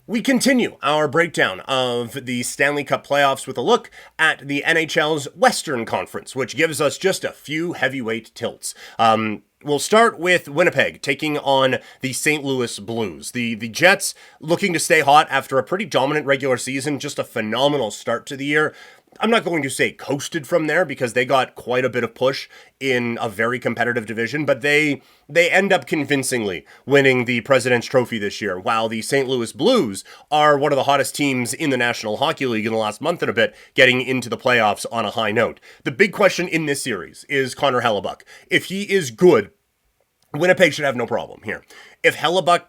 We continue our breakdown of the Stanley Cup playoffs with a look at the NHL's Western Conference, which gives us just a few heavyweight tilts. We'll start with Winnipeg taking on the St. Louis Blues. The Jets looking to stay hot after a pretty dominant regular season, just a phenomenal start to the year. I'm not going to say coasted from there because they got quite a bit of push in a very competitive division, but they end up convincingly winning the President's Trophy this year, while the St. Louis Blues are one of the hottest teams in the National Hockey League in the last month and a bit, getting into the playoffs on a high note. The big question in this series is Connor Hellebuyck. If he is good, Winnipeg should have no problem here. If Hellebuyck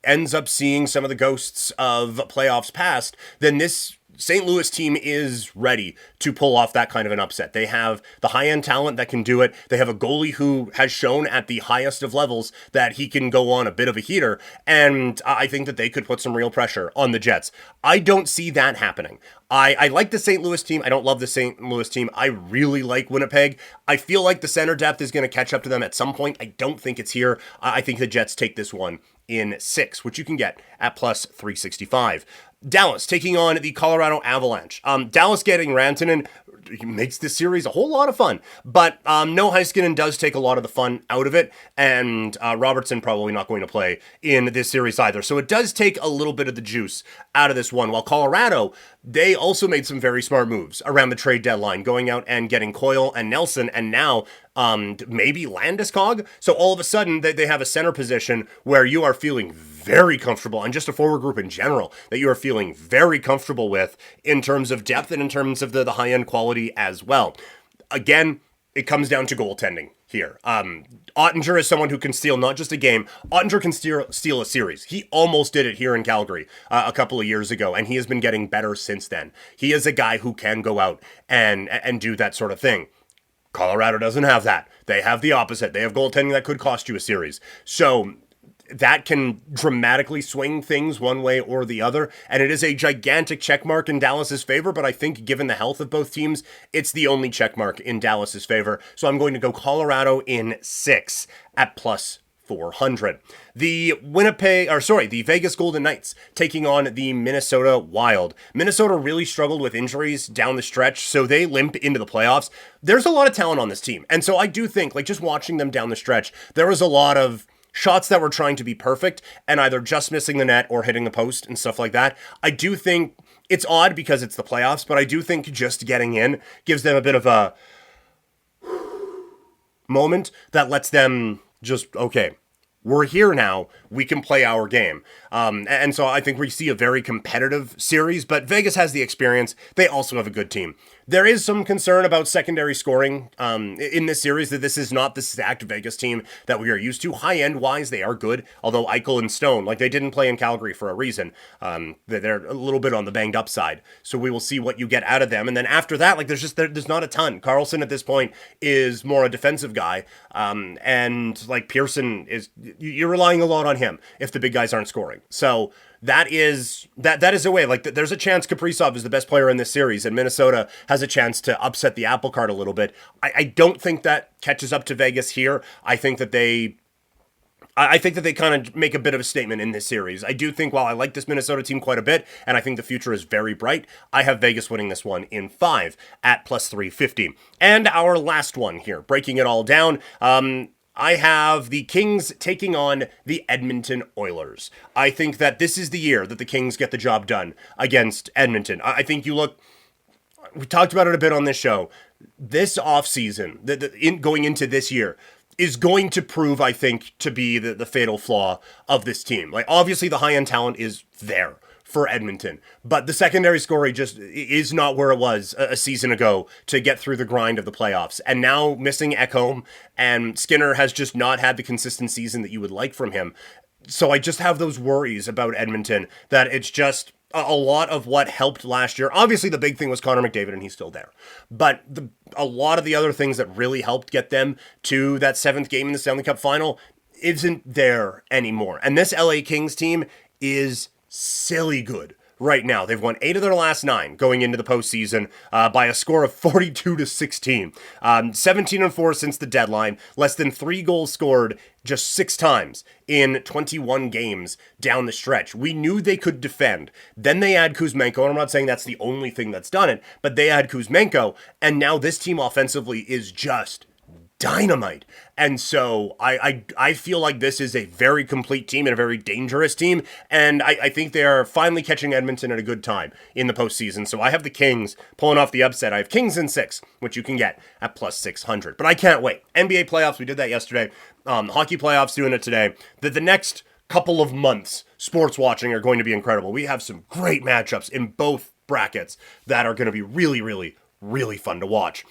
ends up seeing some of the ghosts of playoffs past, then this St. Louis team is ready to pull off that kind of an upset. They have the high-end talent that can do it. They have a goalie who has shown at the highest of levels that he can go on a bit of a heater, and I think that they could put some real pressure on the Jets. I don't see that happening. I like the St. Louis team. I don't love the St. Louis team. I really like Winnipeg. I feel like the center depth is going to catch up to them at some point. I don't think it's here. I think the Jets take this one in 6, which you can get at plus 365. Dallas taking on the Colorado Avalanche. Dallas getting Rantanen makes this series a whole lot of fun, but no Heiskanen does take a lot of the fun out of it, and Robertson probably not going to play in this series either. So it does take a little bit of the juice out of this one, while Colorado, they also made some very smart moves around the trade deadline, going out and getting Coyle and Nelson, and now maybe Landeskog. So all of a sudden, they have a center position where you are feeling very comfortable, and just a forward group in general that you are feeling very comfortable with in terms of depth and in terms of the high-end quality as well. Again, it comes down to goaltending here. Ottinger is someone who can steal not just a game. Ottinger can steal a series. He almost did it here in Calgary a couple of years ago, and he has been getting better since then. He is a guy who can go out and do that sort of thing. Colorado doesn't have that. They have the opposite. They have goaltending that could cost you a series. So that can dramatically swing things one way or the other, and it is a gigantic checkmark in Dallas's favor, but I think given the health of both teams, it's the only checkmark in Dallas's favor. So I'm going to go Colorado in 6 at plus 400. The Vegas Golden Knights taking on the Minnesota Wild. Minnesota really struggled with injuries down the stretch, so they limp into the playoffs. There's a lot of talent on this team, and so I do think, just watching them down the stretch, there was a lot of shots that were trying to be perfect and either just missing the net or hitting the post and stuff like that. I do think it's odd because it's the playoffs, but I do think just getting in gives them a bit of a moment that lets them just, okay, we're here now, we can play our game. And so I think we see a very competitive series, but Vegas has the experience. They also have a good team. There is some concern about secondary scoring in this series, that this is not the stacked Vegas team that we are used to. High-end wise, they are good, although Eichel and Stone, they didn't play in Calgary for a reason. They're a little bit on the banged up side, so we will see what you get out of them. And then after that, there's not a ton. Carlson at this point is more a defensive guy, and Pearson is, you're relying a lot on him if the big guys aren't scoring. So that is a way. There's a chance Kaprizov is the best player in this series, and Minnesota has a chance to upset the apple cart a little bit. I don't think that catches up to Vegas here. I think that they kind of make a bit of a statement in this series. I do think, while I like this Minnesota team quite a bit, and I think the future is very bright, I have Vegas winning this one in 5 at plus 350. And our last one here, breaking it all down, I have the Kings taking on the Edmonton Oilers. I think that this is the year that the Kings get the job done against Edmonton. I think we talked about it a bit on this show. This offseason, going into this year, is going to prove, I think, to be the fatal flaw of this team. Obviously, the high-end talent is there for Edmonton, but the secondary scoring just is not where it was a season ago to get through the grind of the playoffs. And now missing Ekholm, and Skinner has just not had the consistent season that you would like from him. So I just have those worries about Edmonton, that it's just a lot of what helped last year. Obviously, the big thing was Connor McDavid, and he's still there. But a lot of the other things that really helped get them to that 7th game in the Stanley Cup final isn't there anymore. And this LA Kings team is silly good right now. They've won 8 of their last 9 going into the postseason by a score of 42-16. 17-4 since the deadline. Less than 3 goals scored just 6 times in 21 games down the stretch. We knew they could defend. Then they add Kuzmenko, and I'm not saying that's the only thing that's done it, but they add Kuzmenko, and now this team offensively is just dynamite. And so I feel like this is a very complete team and a very dangerous team, and I think they are finally catching Edmonton at a good time in the postseason. So I have the Kings pulling off the upset. I have Kings in 6, which you can get at plus 600. But I can't wait. NBA playoffs, we did that yesterday. Hockey playoffs, doing it today. The next couple of months, sports watching are going to be incredible. We have some great matchups in both brackets that are going to be really, really, really fun to watch.